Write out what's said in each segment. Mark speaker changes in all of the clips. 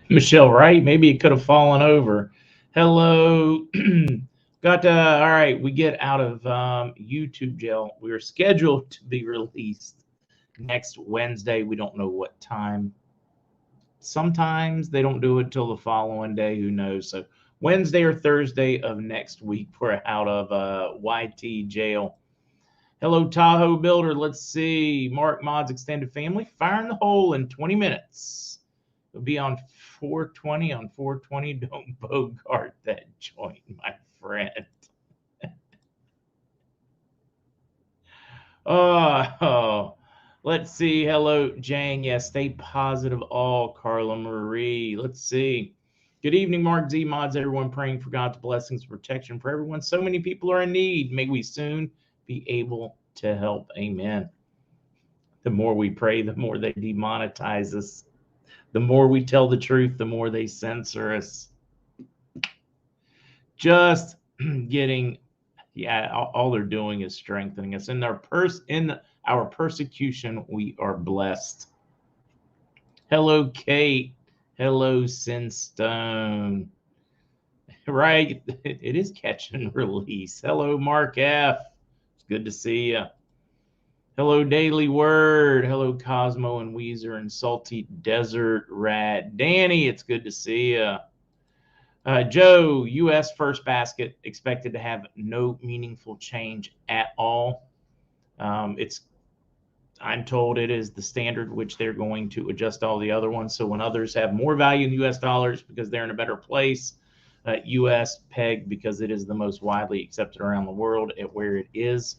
Speaker 1: Michelle Wright. Maybe it could have fallen over. Hello. All right. We get out of YouTube jail. We are scheduled to be released next Wednesday. We don't know what time. Sometimes they don't do it till the following day. Who knows? So Wednesday or Thursday of next week, we're out of YT jail. Hello, Tahoe Builder. Let's see. Mark Mods Extended Family. Firing the hole in 20 minutes. It'll be on 420 on 420. Don't bogart that joint, my friend. Oh, let's see. Hello, Jane. Yes, stay positive all. Carla Marie. Let's see. Good evening, Mark Z. Mods. Everyone praying for God's blessings, protection for everyone. So many people are in need. May we soon be able to help. Amen. The more we pray, the more they demonetize us. The more we tell the truth, the more they censor us. Just getting, yeah, all they're doing is strengthening us. In our persecution, we are blessed. Hello, Kate. Hello, Sinstone. Right, it is catch and release. Hello, Mark F. It's good to see you. Hello, Daily Word. Hello, Cosmo and Weezer and Salty Desert Rat. Danny, it's good to see you. Joe, U.S. first basket expected to have no meaningful change at all. I'm told it is the standard which they're going to adjust all the other ones. So when others have more value in U.S. dollars because they're in a better place, U.S. peg because it is the most widely accepted around the world at where it is.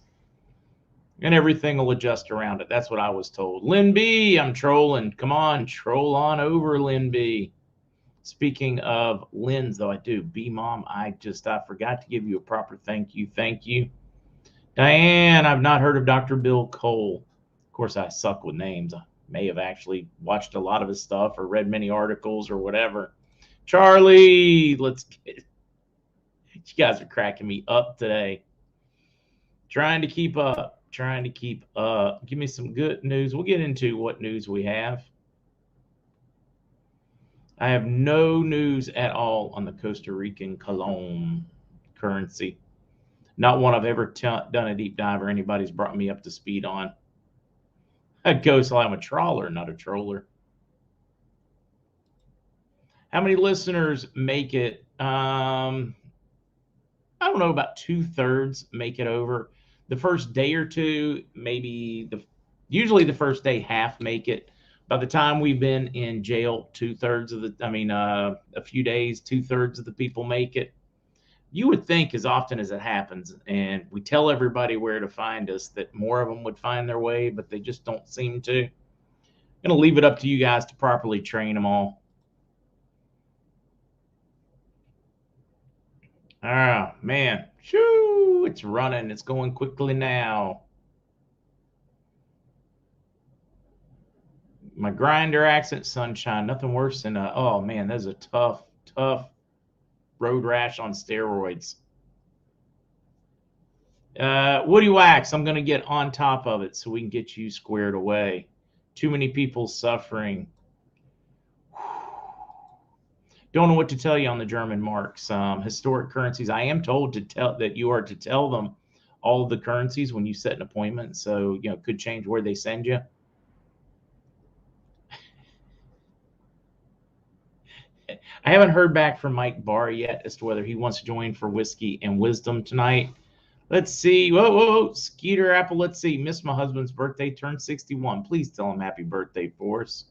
Speaker 1: And everything will adjust around it. That's what I was told. Lynn B, I'm trolling. Come on, troll on over, Lynn B. Speaking of Lynn's, though, I do. B Mom, I forgot to give you a proper thank you. Thank you. Diane, I've not heard of Dr. Bill Cole. Of course, I suck with names. I may have actually watched a lot of his stuff or read many articles or whatever. Charlie, let's get. You guys are cracking me up today. Trying to keep up. Give me some good news. We'll get into what news we have. I have no news at all on the Costa Rican colon currency. Not one I've ever done a deep dive or anybody's brought me up to speed on. That goes like I'm a trawler, not a troller. How many listeners make it? I don't know, about 2/3 make it over. The first day or two, usually the first day half make it. By the time we've been in jail, a few days, 2/3 of the people make it. You would think as often as it happens, and we tell everybody where to find us, that more of them would find their way, but they just don't seem to. I'm going to leave it up to you guys to properly train them all. Ah, man. Shoo, it's running. It's going quickly now. My grinder accent, sunshine. Nothing worse than oh man, that's a tough road rash on steroids. Woody Wax, I'm going to get on top of it so we can get you squared away. Too many people suffering. Don't know what to tell you on the German marks. Historic currencies. I am told that you are to tell them all of the currencies when you set an appointment. So, could change where they send you. I haven't heard back from Mike Barr yet as to whether he wants to join for Whiskey and Wisdom tonight. Let's see. Whoa. Skeeter Apple. Let's see. Missed my husband's birthday. Turned 61. Please tell him happy birthday for us.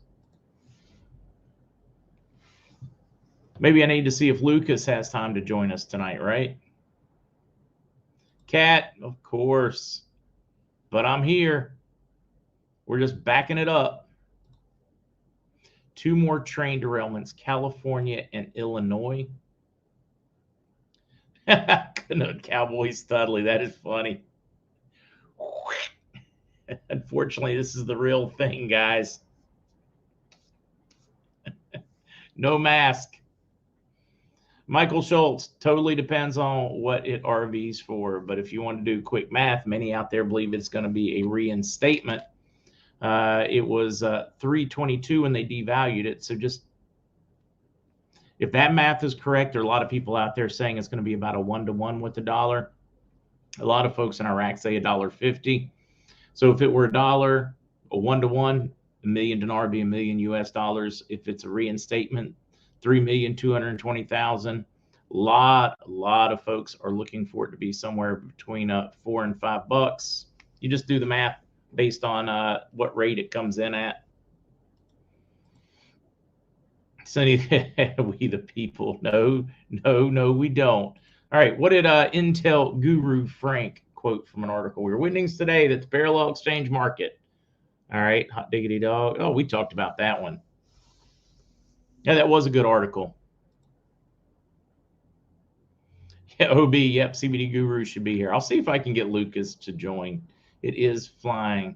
Speaker 1: Maybe I need to see if Lucas has time to join us tonight, right? Cat, of course. But I'm here. We're just backing it up. 2 more train derailments, California and Illinois. Cowboy Studley, that is funny. Unfortunately, this is the real thing, guys. No mask. Michael Schultz, totally depends on what it RVs for. But if you want to do quick math, many out there believe it's going to be a reinstatement. It was $3.22 when they devalued it. So just If that math is correct, there are a lot of people out there saying it's going to be about a 1-to-1 with the dollar. A lot of folks in Iraq say $1.50. So if it were a dollar, a 1-to-1, a million dinar would be $1 million US. If it's a reinstatement, 3,220,000. A lot of folks are looking for it to be somewhere between $4 and $5. You just do the math based on what rate it comes in at. So we the people, no, we don't. All right, what did Intel guru Frank quote from an article? We're witnessing today that the parallel exchange market. All right, hot diggity dog. Oh, we talked about that one. Yeah, that was a good article. Yeah, OB, yep, CBD guru should be here. I'll see if I can get Lucas to join. It is flying.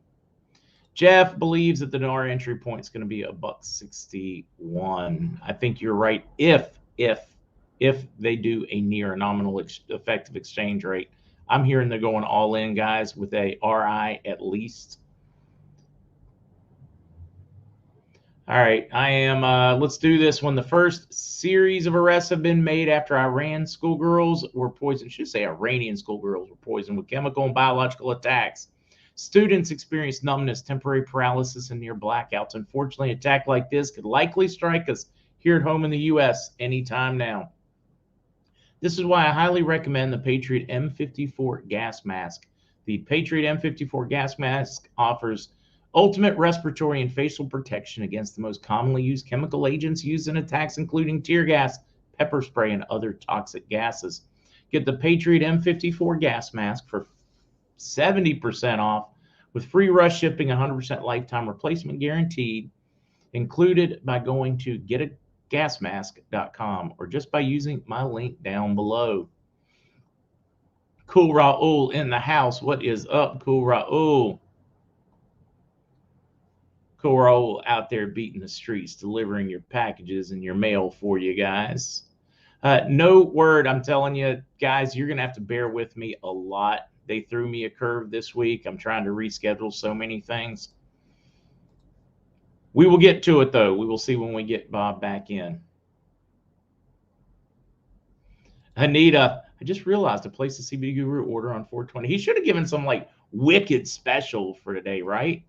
Speaker 1: Jeff believes that the dinar entry point is going to be $1.61. I think you're right. If they do a near nominal effective exchange rate, I'm hearing they're going all in, guys, with a RI at least. All right, I am. Let's do this one. The first series of arrests have been made after Iran schoolgirls were poisoned. I should say Iranian schoolgirls were poisoned with chemical and biological attacks. Students experienced numbness, temporary paralysis, and near blackouts. Unfortunately, an attack like this could likely strike us here at home in the U.S. anytime now. This is why I highly recommend the Patriot M54 gas mask. The Patriot M54 gas mask offers ultimate respiratory and facial protection against the most commonly used chemical agents used in attacks, including tear gas, pepper spray, and other toxic gases. Get the Patriot M54 gas mask for 70% off with free rush shipping, 100% lifetime replacement guaranteed, included by going to getagasmask.com or just by using my link down below. Cool Raul in the house. What is up, Cool Raul? Cool Raul out there beating the streets, delivering your packages and your mail for you guys. No word, I'm telling you, guys, you're going to have to bear with me a lot. They threw me a curve this week. I'm trying to reschedule so many things. We will get to it, though. We will see when we get Bob back in. Anita, I just realized to place the CBD Guru order on 420. He should have given some like wicked special for today, right?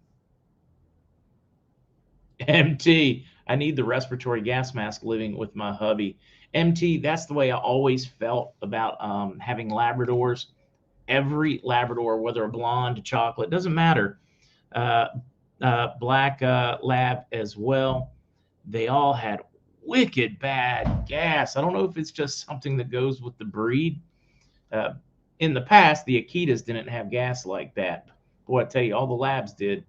Speaker 1: MT, I need the respiratory gas mask living with my hubby. MT, that's the way I always felt about having Labradors. Every Labrador, whether a blonde, a chocolate, doesn't matter. Black lab as well. They all had wicked bad gas. I don't know if it's just something that goes with the breed. In the past, the Akitas didn't have gas like that. Boy, I tell you, all the labs did.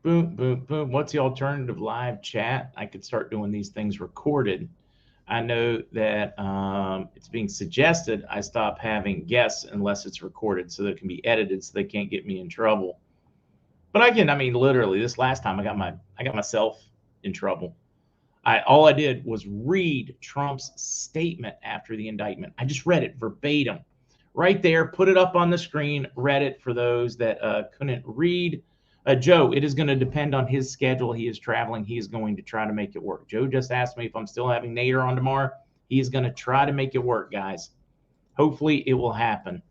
Speaker 1: Boom, boom, boom. What's the alternative live chat? I could start doing these things recorded. I know that it's being suggested I stop having guests unless it's recorded so that it can be edited so they can't get me in trouble. But I mean, literally, this last time I got myself in trouble. All I did was read Trump's statement after the indictment. I just read it verbatim right there, put it up on the screen, read it for those that couldn't read. Joe, it is going to depend on his schedule. He is traveling. He is going to try to make it work. Joe just asked me if I'm still having Nader on tomorrow. He is going to try to make it work, guys. Hopefully it will happen.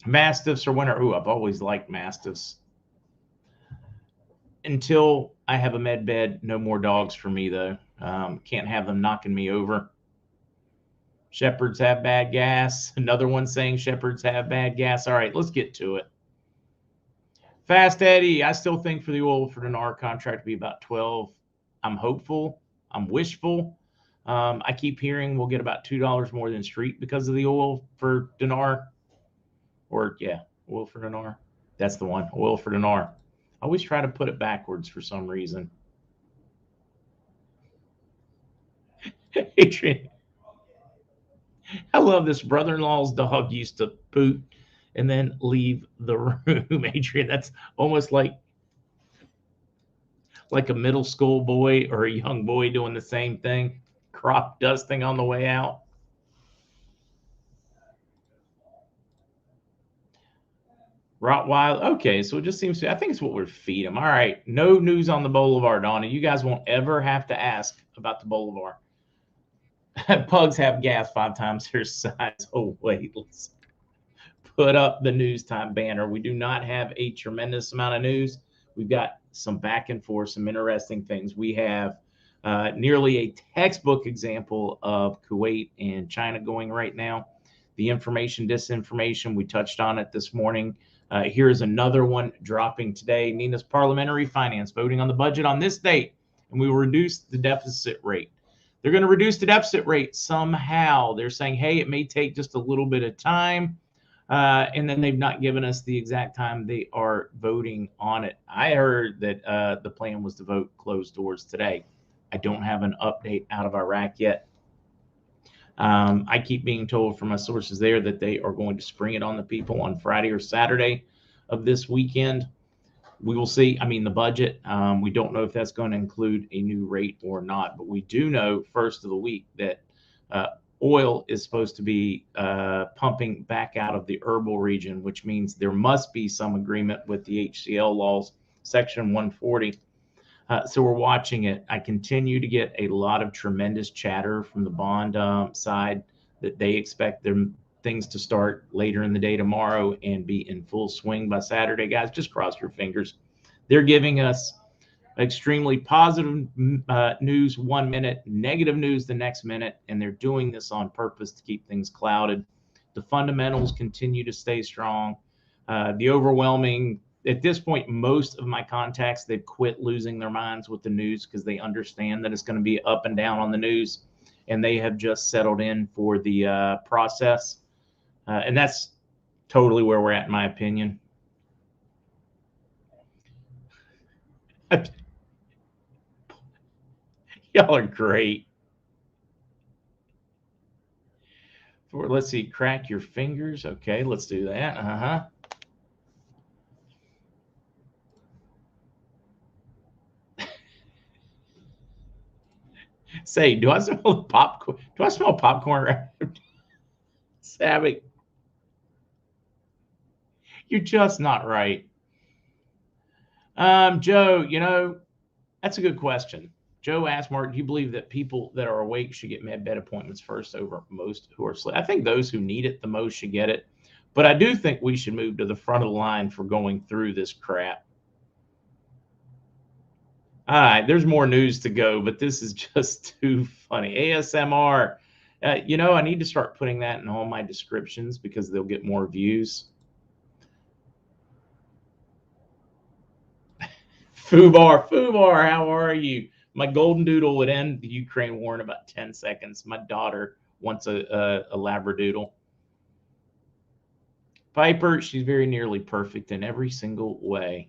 Speaker 1: Mastiffs are winter. Ooh, I've always liked Mastiffs. Until I have a med bed, no more dogs for me, though. Can't have them knocking me over. Shepherds have bad gas. Another one saying shepherds have bad gas. All right, let's get to it. Fast Eddie, I still think for the oil for dinar contract to be about 12. I'm hopeful. I'm wishful. I keep hearing we'll get about $2 more than street because of the oil for dinar. Or, yeah, oil for dinar. That's the one, oil for dinar. I always try to put it backwards for some reason. Adrian, I love this. Brother-in-law's dog used to poop and then leave the room. Adrian, that's almost like a middle school boy or a young boy doing the same thing, crop dusting on the way out. Rottweiler. Okay, so it just seems to. I think it's what we feed them. All right, no news on the Boulevard, Donna. You guys won't ever have to ask about the Boulevard. Pugs have gas 5 times their size. Oh wait, let's put up the news time banner. We do not have a tremendous amount of news. We've got some back and forth, some interesting things. We have nearly a textbook example of Kuwait and China going right now. The information, disinformation, we touched on it this morning. Here's another one dropping today. Nina's parliamentary finance voting on the budget on this date, and we will reduce the deficit rate. They're going to reduce the deficit rate somehow. They're saying, hey, it may take just a little bit of time. And then they've not given us the exact time they are voting on it. I heard that the plan was to vote closed doors today. I don't have an update out of Iraq yet. I keep being told from my sources there that they are going to spring it on the people on Friday or Saturday of this weekend. We will see. I mean, the budget, we don't know if that's going to include a new rate or not, but we do know first of the week that oil is supposed to be pumping back out of the herbal region, which means there must be some agreement with the HCL laws, Section 140. So we're watching it. I continue to get a lot of tremendous chatter from the bond side that they expect their things to start later in the day tomorrow and be in full swing by Saturday. Guys, just cross your fingers. They're giving us extremely positive news 1 minute, negative news the next minute, and they're doing this on purpose to keep things clouded. The fundamentals continue to stay strong. The overwhelming, at this point, most of my contacts, they've quit losing their minds with the news because they understand that it's going to be up and down on the news, and they have just settled in for the process. And that's totally where we're at, in my opinion. Y'all are great. Let's see, crack your fingers. Okay, let's do that. Say, do I smell popcorn? Do I smell popcorn? Savvy. You're just not right. Joe, that's a good question. Joe asked Mark, do you believe that people that are awake should get med bed appointments first over most who are asleep? I think those who need it the most should get it. But I do think we should move to the front of the line for going through this crap. All right, there's more news to go, but this is just too funny. ASMR. I need to start putting that in all my descriptions because they'll get more views. Fubar, how are you? My golden doodle would end the Ukraine war in about 10 seconds. My daughter wants a Labradoodle. Piper, she's very nearly perfect in every single way.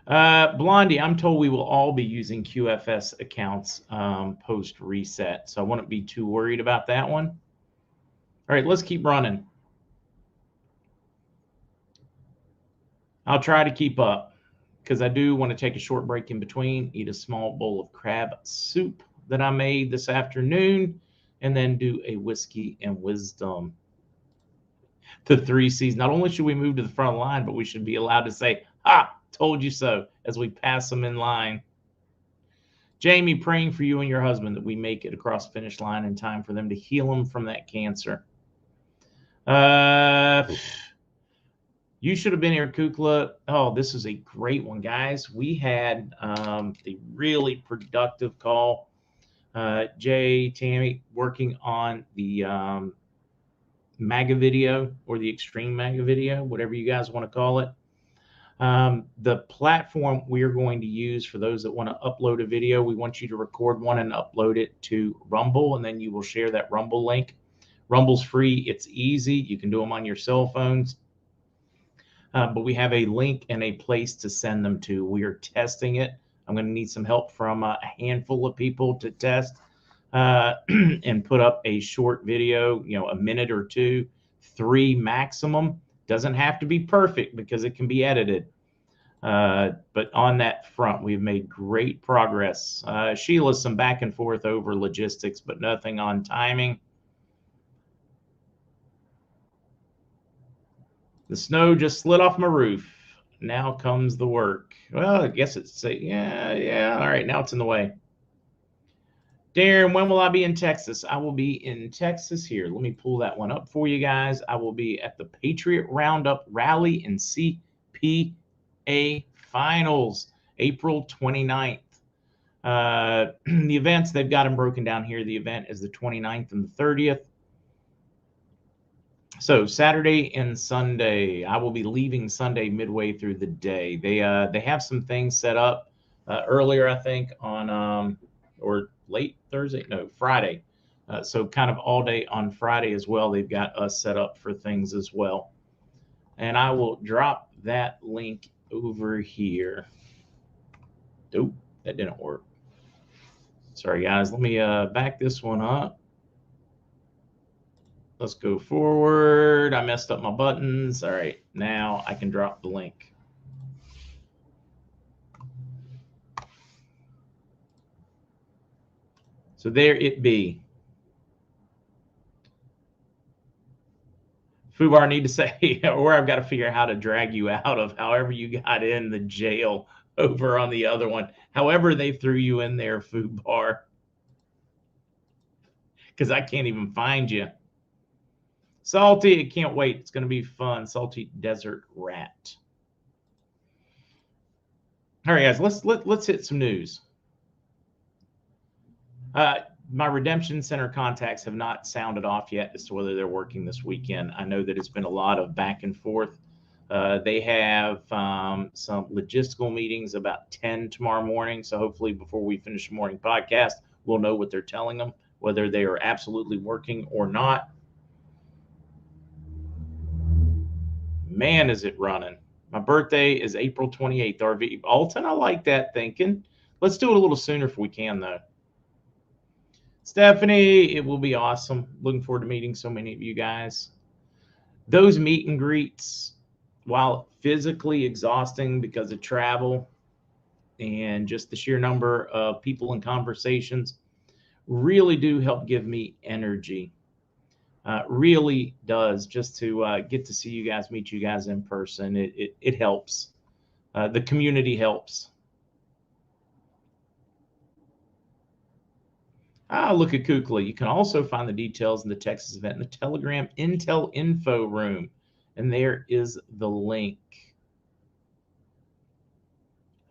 Speaker 1: Blondie, I'm told we will all be using QFS accounts post reset, so I wouldn't be too worried about that one. All right, let's keep running. I'll try to keep up because I do want to take a short break in between, eat a small bowl of crab soup that I made this afternoon, and then do a whiskey and wisdom. The 3 C's. Not only should we move to the front line, but we should be allowed to say, "Ah, told you so," as we pass them in line. Jamie, praying for you and your husband that we make it across the finish line in time for them to heal them from that cancer. You should have been here, Kukla. Oh, this is a great one, guys. We had a really productive call. Jay, Tammy, working on the MAGA video or the extreme MAGA video, whatever you guys want to call it. The platform we are going to use for those that want to upload a video, we want you to record one and upload it to Rumble, and then you will share that Rumble link. Rumble's free. It's easy. You can do them on your cell phones. But we have a link and a place to send them to. We are testing it. I'm going to need some help from a handful of people to test and put up a short video, a minute or 2, 3 maximum. Doesn't have to be perfect because it can be edited. But on that front, we've made great progress. Sheila, some back and forth over logistics, but nothing on timing. The snow just slid off my roof. Now comes the work. Well, I guess it's yeah. All right, now it's in the way. Darren, when will I be in Texas? I will be in Texas here. Let me pull that one up for you guys. I will be at the Patriot Roundup Rally and CPA Finals, April 29th. The events, they've got them broken down here. The event is the 29th and the 30th. So Saturday and Sunday, I will be leaving Sunday midway through the day. They have some things set up earlier, I think, on or late Thursday, no, Friday. So kind of all day on Friday as well. They've got us set up for things as well. And I will drop that link over here. Nope, that didn't work. Sorry, guys. Let me back this one up. Let's go forward. I messed up my buttons. All right, now I can drop the link. So there it be. Fubar, need to say, or I've got to figure out how to drag you out of however you got in the jail over on the other one. However they threw you in there, Fubar. Because I can't even find you. Salty, I can't wait. It's going to be fun. Salty Desert Rat. All right, guys, let's hit some news. My Redemption Center contacts have not sounded off yet as to whether they're working this weekend. I know that it's been a lot of back and forth. They have some logistical meetings about 10 tomorrow morning. So hopefully before we finish the morning podcast, we'll know what they're telling them, whether they are absolutely working or not. Man, is it running. My birthday is April 28th, RV Alton. I like that thinking. Let's do it a little sooner if we can, though. Stephanie, it will be awesome. Looking forward to meeting so many of you guys. Those meet and greets, while physically exhausting because of travel and just the sheer number of people and conversations, really do help give me energy. Really does, just to get to see you guys, meet you guys in person. It helps. The community helps. Look at Kukla. You can also find the details in the Texas event in the Telegram Intel Info Room. And there is the link.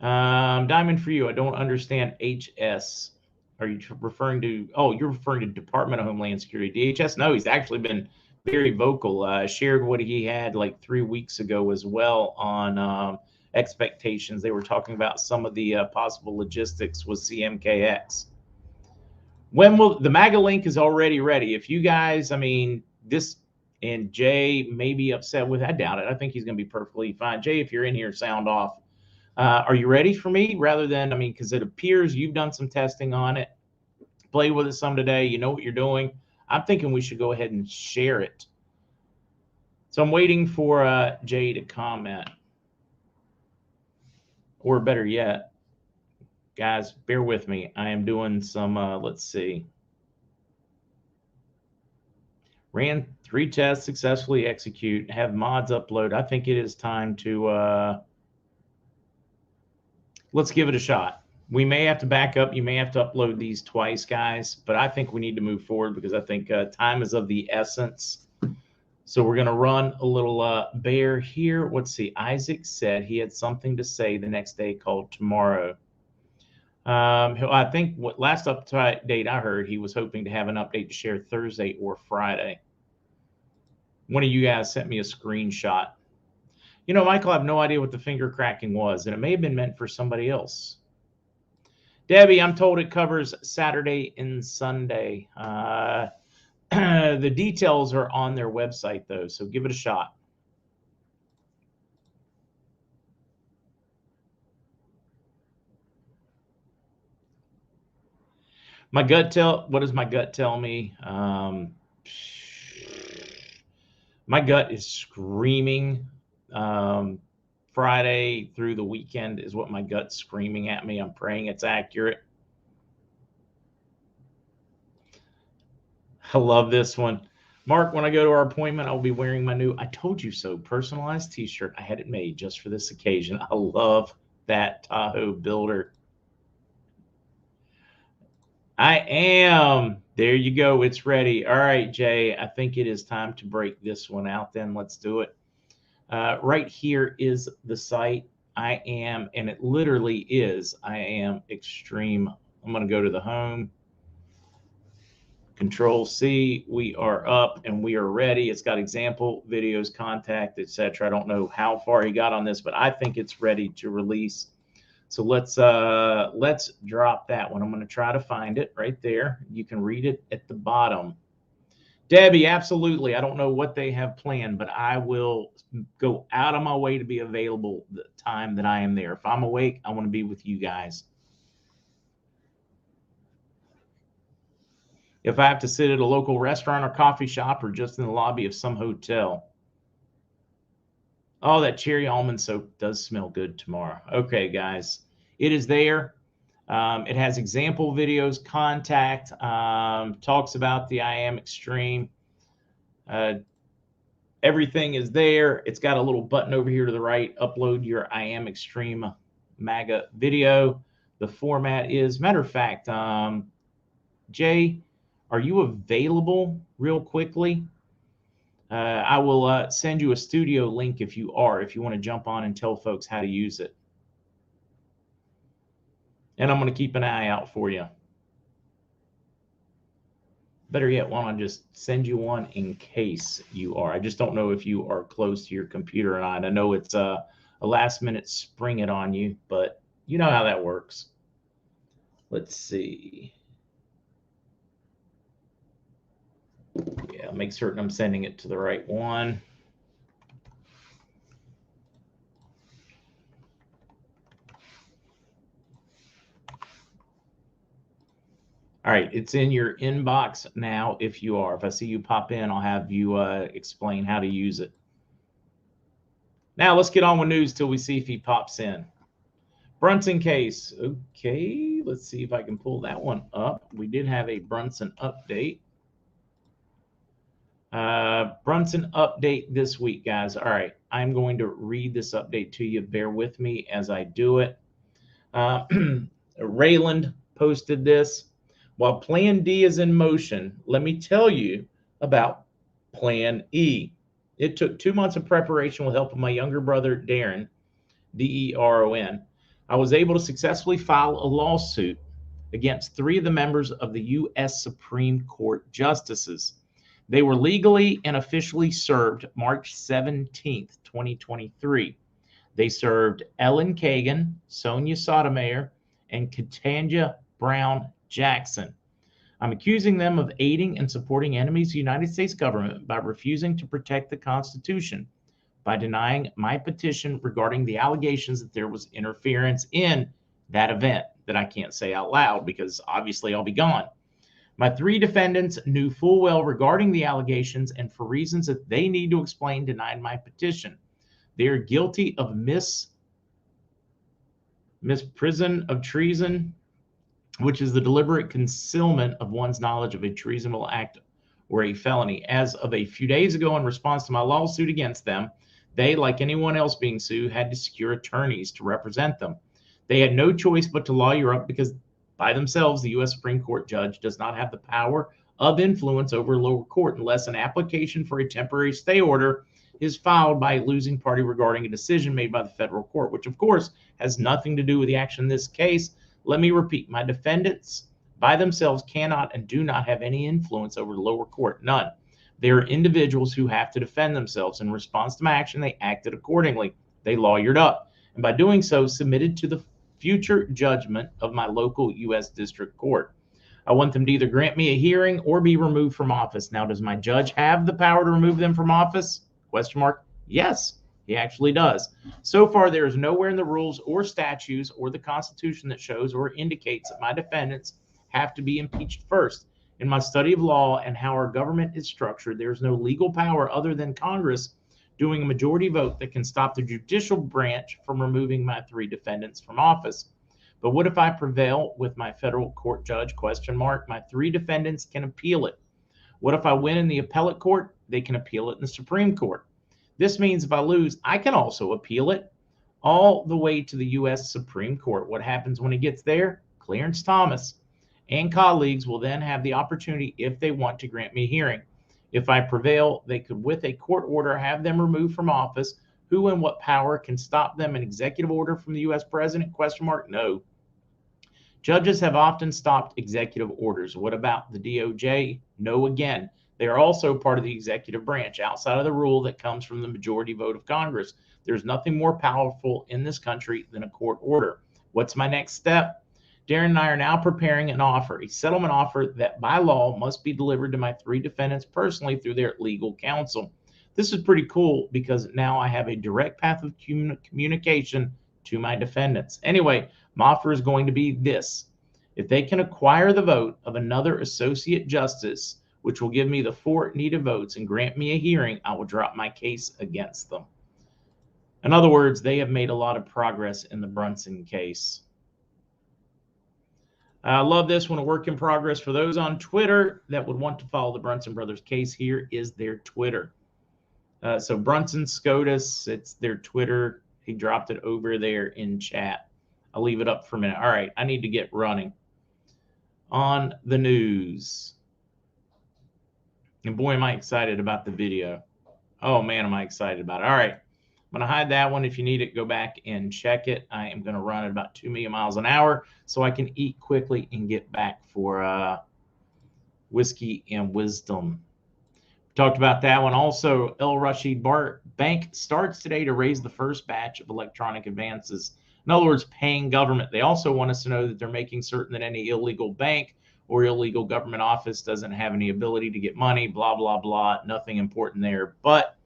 Speaker 1: Diamond for you. I don't understand HS. Are you referring to, you're referring to Department of Homeland Security, DHS? No, he's actually been very vocal. Shared what he had like 3 weeks ago as well on expectations. They were talking about some of the possible logistics with CMKX. When will the MAGA link is already ready? If you guys, I mean, this and Jay may be upset with, I doubt it. I think he's going to be perfectly fine. Jay, if you're in here, sound off. Are you ready for me? Rather than, I mean, because it appears you've done some testing on it, play with it some today. You know what you're doing. I'm thinking we should go ahead and share it. So I'm waiting for Jay to comment. Or better yet, guys, bear with me. I am doing some, let's see. Ran 3 tests, successfully execute, have mods upload. I think it is time to, let's give it a shot. We may have to back up. You may have to upload these twice, guys, but I think we need to move forward because I think time is of the essence. So we're going to run a little bear here. Let's see. Isaac said he had something to say the next day called tomorrow. I think what last update I heard, he was hoping to have an update to share Thursday or Friday. One of you guys sent me a screenshot. You know, Michael, I have no idea what the finger cracking was, and it may have been meant for somebody else. Debbie, I'm told it covers Saturday and Sunday. The details are on their website, though, so give it a shot. My gut what does my gut tell me? My gut is screaming. Friday through the weekend is what my gut's screaming at me. I'm praying it's accurate. I love this one. Mark, when I go to our appointment, I'll be wearing my new I Told You So personalized t-shirt. I had it made just for this occasion. I love that Tahoe builder. I am. There you go. It's ready. All right, Jay. I think it is time to break this one out then. Let's do it. Right here is the site. I am, and it literally is, I am extreme. I'm going to go to the home. Control C. We are up and we are ready. It's got example videos, contact, etc. I don't know how far he got on this, but I think it's ready to release. So let's drop that one. I'm going to try to find it right there. You can read it at the bottom. Debbie, absolutely. I don't know what they have planned, but I will go out of my way to be available the time that I am there. If I'm awake, I want to be with you guys. If I have to sit at a local restaurant or coffee shop or just in the lobby of some hotel. Oh, that cherry almond soap does smell good tomorrow. Okay, guys, it is there. It has example videos, contact, talks about the I Am Extreme. Everything is there. It's got a little button over here to the right. Upload your I Am Extreme MAGA video. The format is, matter of fact, Jay, are you available real quickly? I will send you a studio link if you want to jump on and tell folks how to use it. And I'm going to keep an eye out for you. Better yet, why don't I just send you one in case you are. I just don't know if you are close to your computer or not. I know it's a last minute spring it on you, but you know how that works. Let's see. Yeah, make certain I'm sending it to the right one. All right, it's in your inbox now if you are. If I see you pop in, I'll have you explain how to use it. Now let's get on with news till we see if he pops in. Brunson case. Okay, let's see if I can pull that one up. We did have a Brunson update. Brunson update this week, guys. All right, I'm going to read this update to you. Bear with me as I do it. Rayland posted this. While Plan D is in motion, let me tell you about Plan E. It took 2 months of preparation with help of my younger brother, Darren, D-E-R-O-N. I was able to successfully file a lawsuit against 3 of the members of the U.S. Supreme Court justices. They were legally and officially served March 17th, 2023. They served Ellen Kagan, Sonia Sotomayor, and Ketanji Brown Jackson. I'm accusing them of aiding and supporting enemies of the United States government by refusing to protect the Constitution, by denying my petition regarding the allegations that there was interference in that event that I can't say out loud because obviously I'll be gone. My 3 defendants knew full well regarding the allegations and for reasons that they need to explain denied my petition. They are guilty of misprision of treason, which is the deliberate concealment of one's knowledge of a treasonable act or a felony. As of a few days ago, in response to my lawsuit against them, they, like anyone else being sued, had to secure attorneys to represent them. They had no choice but to lawyer up because by themselves, the U.S. Supreme Court judge does not have the power of influence over a lower court unless an application for a temporary stay order is filed by a losing party regarding a decision made by the federal court, which of course has nothing to do with the action in this case. Let me repeat, my defendants by themselves cannot and do not have any influence over the lower court, none. They are individuals who have to defend themselves. In response to my action, they acted accordingly. They lawyered up, and by doing so, submitted to the future judgment of my local U.S. District Court. I want them to either grant me a hearing or be removed from office. Now, does my judge have the power to remove them from office? Question mark. Yes, he actually does. So far, there is nowhere in the rules or statutes or the Constitution that shows or indicates that my defendants have to be impeached first. In my study of law and how our government is structured, there is no legal power other than Congress doing a majority vote that can stop the judicial branch from removing my 3 defendants from office. But what if I prevail with my federal court judge? Question mark. My 3 defendants can appeal it. What if I win in the appellate court? They can appeal it in the Supreme Court. This means if I lose, I can also appeal it all the way to the U.S. Supreme Court. What happens when it gets there? Clarence Thomas and colleagues will then have the opportunity, if they want, to grant me a hearing. If I prevail, they could, with a court order, have them removed from office. Who and what power can stop them? An executive order from the U.S. president? Question mark. No. Judges have often stopped executive orders. What about the DOJ? No again. They are also part of the executive branch, outside of the rule that comes from the majority vote of Congress. There's nothing more powerful in this country than a court order. What's my next step? Darren and I are now preparing an offer, a settlement offer that by law must be delivered to my 3 defendants personally through their legal counsel. This is pretty cool because now I have a direct path of communication to my defendants. Anyway, my offer is going to be this. If they can acquire the vote of another associate justice, which will give me the 4 needed votes and grant me a hearing, I will drop my case against them. In other words, they have made a lot of progress in the Brunson case. I love this one, a work in progress. For those on Twitter that would want to follow the Brunson brothers case, here is their Twitter. So Brunson SCOTUS, it's their Twitter. He dropped it over there in chat. I'll leave it up for a minute. All right, I need to get running. On the news. And boy, am I excited about the video. Oh, man, am I excited about it. All right, I'm going to hide that one. If you need it, go back and check it. I am going to run at about 2 million miles an hour so I can eat quickly and get back for whiskey and wisdom. Talked about that one. Also, El Rashid Bank starts today to raise the first batch of electronic advances. In other words, paying government. They also want us to know that they're making certain that any illegal bank or illegal government office doesn't have any ability to get money, blah, blah, blah. Nothing important there. But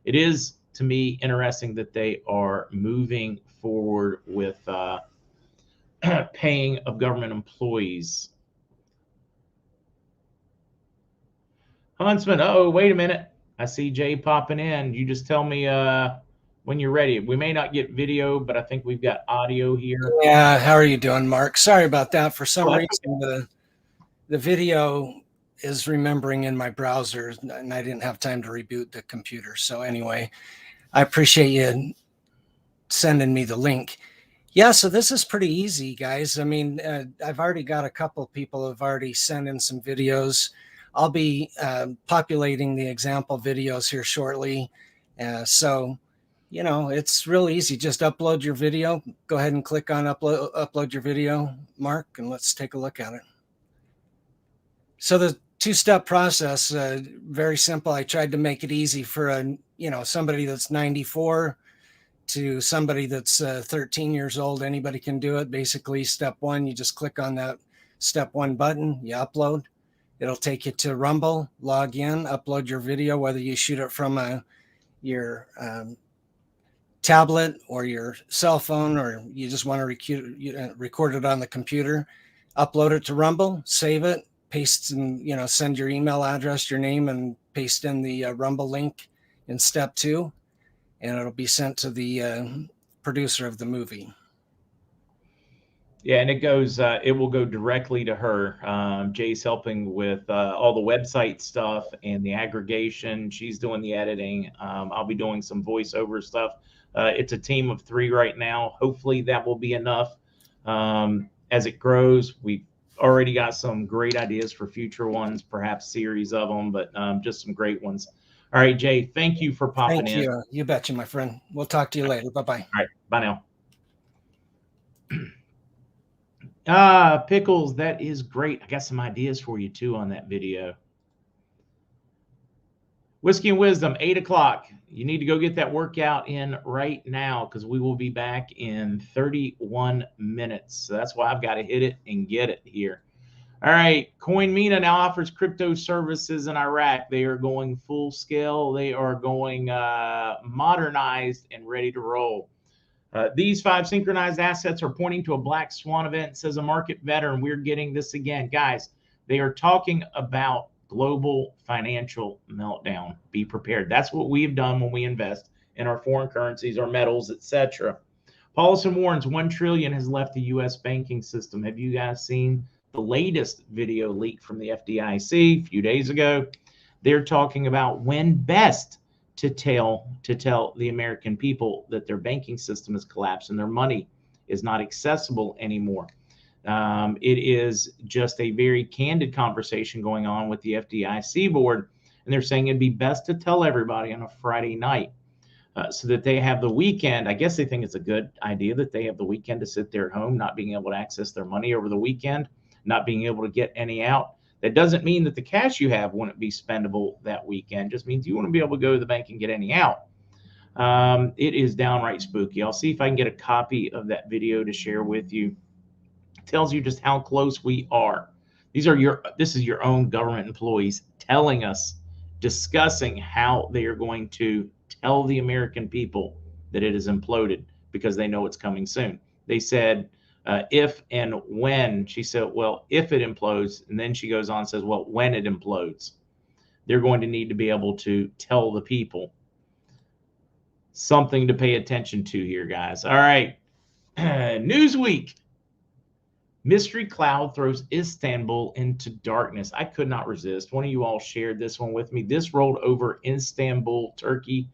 Speaker 1: it is, to me, interesting that they are moving forward with paying of government employees. Huntsman, oh, wait a minute. I see Jay popping in. You just tell me when you're ready. We may not get video, but I think we've got audio here.
Speaker 2: Yeah, how are you doing, Mark? Sorry about that. For some reason, the video is remembering in my browser, and I didn't have time to reboot the computer. So anyway, I appreciate you sending me the link. Yeah, so this is pretty easy, guys. I mean, I've already got a couple of people who have already sent in some videos. I'll be populating the example videos here shortly. So, you know, it's real easy. Just upload your video. Go ahead and click on upload your video, Mark, and let's take a look at it. So the 2-step process, very simple. I tried to make it easy for somebody that's 94 to somebody that's 13 years old. Anybody can do it. Basically, step 1, you just click on that step 1 button, you upload. It'll take you to Rumble, log in, upload your video, whether you shoot it from your tablet or your cell phone, or you just want to record it on the computer. Upload it to Rumble, save it, paste and send your email address, your name, and paste in the Rumble link in step 2, and it'll be sent to the producer of the movie.
Speaker 1: Yeah, and it will go directly to her. Jay's helping with all the website stuff and the aggregation. She's doing the editing. I'll be doing some voiceover stuff. It's a team of 3 right now. Hopefully that will be enough. As it grows, we've already got some great ideas for future ones, perhaps series of them, but just some great ones. All right, Jay, thank you for popping in.
Speaker 2: Thank you. You betcha, my friend. We'll talk to you later. Bye-bye.
Speaker 1: All right, bye now. Pickles, that is great. I got some ideas for you too on that video. Whiskey and Wisdom, 8 o'clock. You need to go get that workout in right now because we will be back in 31 minutes. So that's why I've got to hit it and get it here. All right, CoinMina now offers crypto services in Iraq. They are going full scale. They are going modernized and ready to roll. These 5 synchronized assets are pointing to a black swan event, says a market veteran. We're getting this again. Guys, they are talking about global financial meltdown. Be prepared. That's what we've done when we invest in our foreign currencies, our metals, etc. Paulson warns 1 trillion has left the U.S. banking system. Have you guys seen the latest video leak from the FDIC a few days ago? They're talking about when best to tell the American people that their banking system has collapsed and their money is not accessible anymore. It is just a very candid conversation going on with the FDIC board, and they're saying it'd be best to tell everybody on a Friday night so that they have the weekend. I guess they think it's a good idea that they have the weekend to sit there at home, not being able to access their money over the weekend, not being able to get any out. That doesn't mean that the cash you have wouldn't be spendable that weekend. It just means you want to be able to go to the bank and get any out. It is downright spooky. I'll see if I can get a copy of that video to share with you. It tells you just how close we are. This is your own government employees telling us, discussing how they are going to tell the American people that it has imploded because they know it's coming soon. They said, if and when. She said, well, if it implodes, and then she goes on and says, well, when it implodes, they're going to need to be able to tell the people. Something to pay attention to here, guys. All right. Newsweek. Mystery cloud throws Istanbul into darkness. I could not resist. One of you all shared this one with me. This rolled over Istanbul, Turkey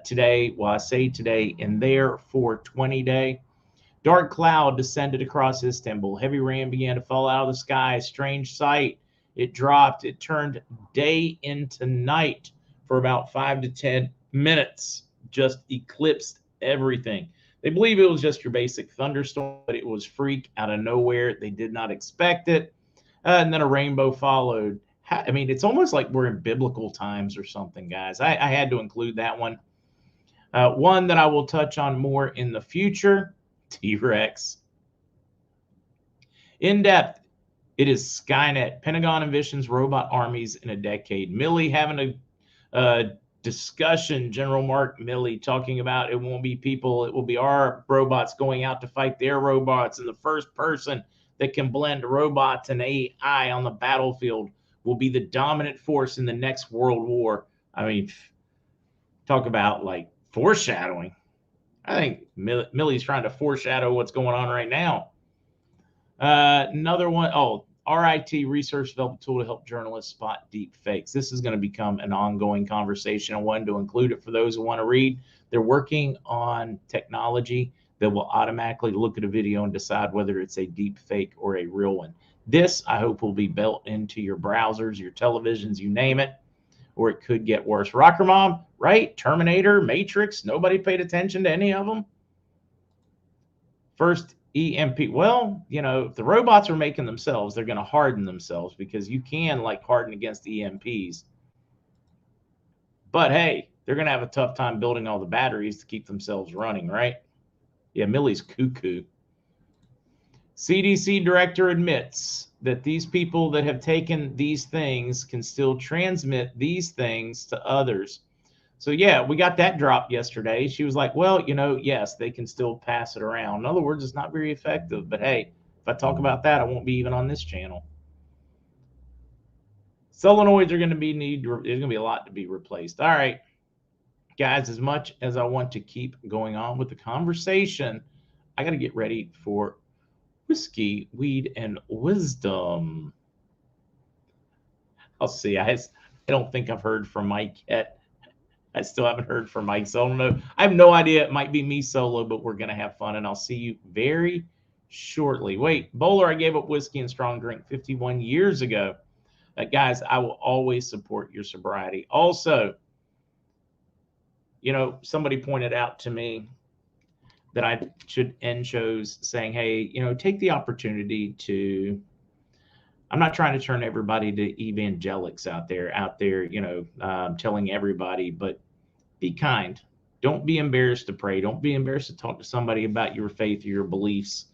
Speaker 1: today. Well, I say today, and there for 20 day. Dark cloud descended across Istanbul. Heavy rain began to fall out of the sky. Strange sight. It dropped. It turned day into night for about 5 to 10 minutes. Just eclipsed everything. They believe it was just your basic thunderstorm, but it was freak out of nowhere. They did not expect it. And then a rainbow followed. I mean, it's almost like we're in biblical times or something, guys. I had to include that one. One that I will touch on more in the future, T-Rex. In depth, it is Skynet. Pentagon envisions robot armies in a decade. Milley having a discussion, General Mark Milley talking about it won't be people, it will be our robots going out to fight their robots, and the first person that can blend robots and AI on the battlefield will be the dominant force in the next world war. I mean, talk about like foreshadowing. I think Milley's trying to foreshadow what's going on right now. Another one, RIT research developed a tool to help journalists spot deep fakes. This is going to become an ongoing conversation. I wanted to include it for those who want to read. They're working on technology that will automatically look at a video and decide whether it's a deep fake or a real one. This, I hope, will be built into your browsers, your televisions, you name it, or it could get worse. Rocker Mom, right? Terminator, Matrix, nobody paid attention to any of them. First EMP. Well, you know, if the robots are making themselves, they're going to harden themselves because you can like harden against EMPs. But hey, they're going to have a tough time building all the batteries to keep themselves running, right? Yeah, Millie's cuckoo. CDC director admits that these people that have taken these things can still transmit these things to others. So yeah, we got that drop yesterday. She was like, well, you know, yes, they can still pass it around. In other words, it's not very effective. But hey, if I talk about that, I won't be even on this channel. Solenoids are going to be there's going to be a lot to be replaced. All right, guys, as much as I want to keep going on with the conversation, I got to get ready for whiskey, weed, and wisdom. I'll see. I don't think I've heard from Mike yet. I still haven't heard from Mike, so I don't know. I have no idea. It might be me solo, but we're going to have fun, and I'll see you very shortly. Wait, Bowler, I gave up whiskey and strong drink 51 years ago. Guys, I will always support your sobriety. Also, you know, somebody pointed out to me that I should end shows saying, hey, you know, take the opportunity to, I'm not trying to turn everybody to evangelics out there, you know, telling everybody, but be kind. Don't be embarrassed to pray. Don't be embarrassed to talk to somebody about your faith or your beliefs.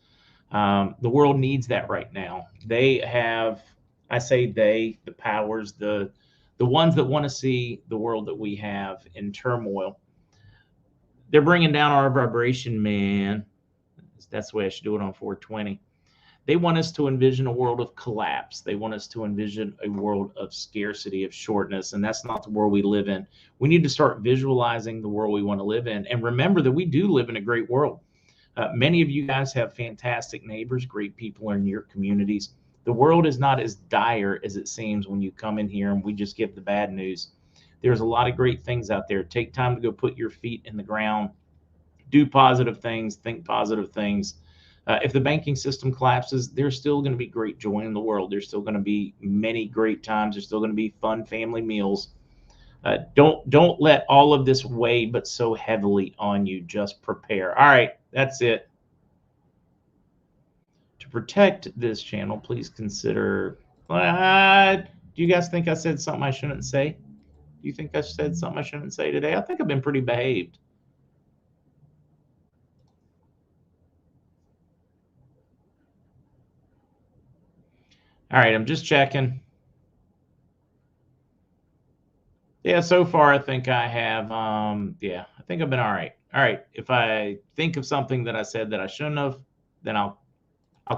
Speaker 1: The world needs that right now. They have, I say they, the powers, the ones that want to see the world that we have in turmoil. They're bringing down our vibration, man. That's the way I should do it on 420. They want us to envision a world of collapse. They want us to envision a world of scarcity, of shortness, and that's not the world we live in. We need to start visualizing the world we want to live in, and remember that we do live in a great world. Many of you guys have fantastic neighbors, great people in your communities. The world is not as dire as it seems when you come in here and we just give the bad news. There's a lot of great things out there. Take time to go put your feet in the ground, do positive things, think positive things. If the banking system collapses, there's still going to be great joy in the world. There's still going to be many great times. There's still going to be fun family meals. Don't let all of this weigh but so heavily on you. Just prepare. All right, that's it. To protect this channel, please consider. Do you guys think I said something I shouldn't say? Do you think I said something I shouldn't say today? I think I've been pretty behaved. All right, I'm just checking. Yeah, so far I think I have. Yeah, I think I've been all right. All right, if I think of something that I said that I shouldn't have, then I'll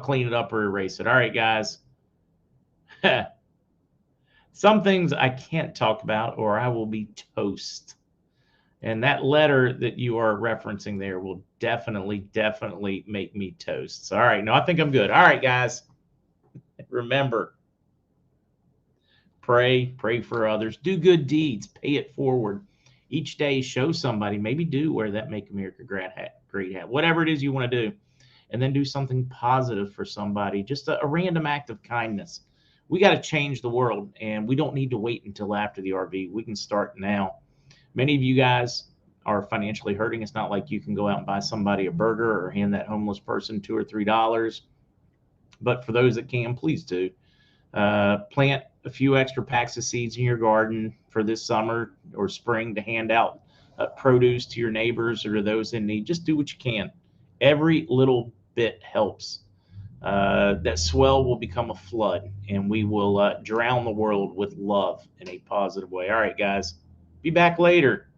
Speaker 1: clean it up or erase it. All right, guys. Some things I can't talk about, or I will be toast. And that letter that you are referencing there will definitely make me toast. So, all right, no, I think I'm good. All right, guys. Remember, pray for others, do good deeds, pay it forward. Each day, show somebody, maybe do wear that Make America Great hat, whatever it is you want to do, and then do something positive for somebody, just a random act of kindness. We got to change the world, and we don't need to wait until after the RV. We can start now. Many of you guys are financially hurting. It's not like you can go out and buy somebody a burger or hand that homeless person $2 or $3. But for those that can, please do. Plant a few extra packs of seeds in your garden for this summer or spring to hand out produce to your neighbors or to those in need. Just do what you can. Every little bit helps. That swell will become a flood, and we will drown the world with love in a positive way. All right, guys, be back later.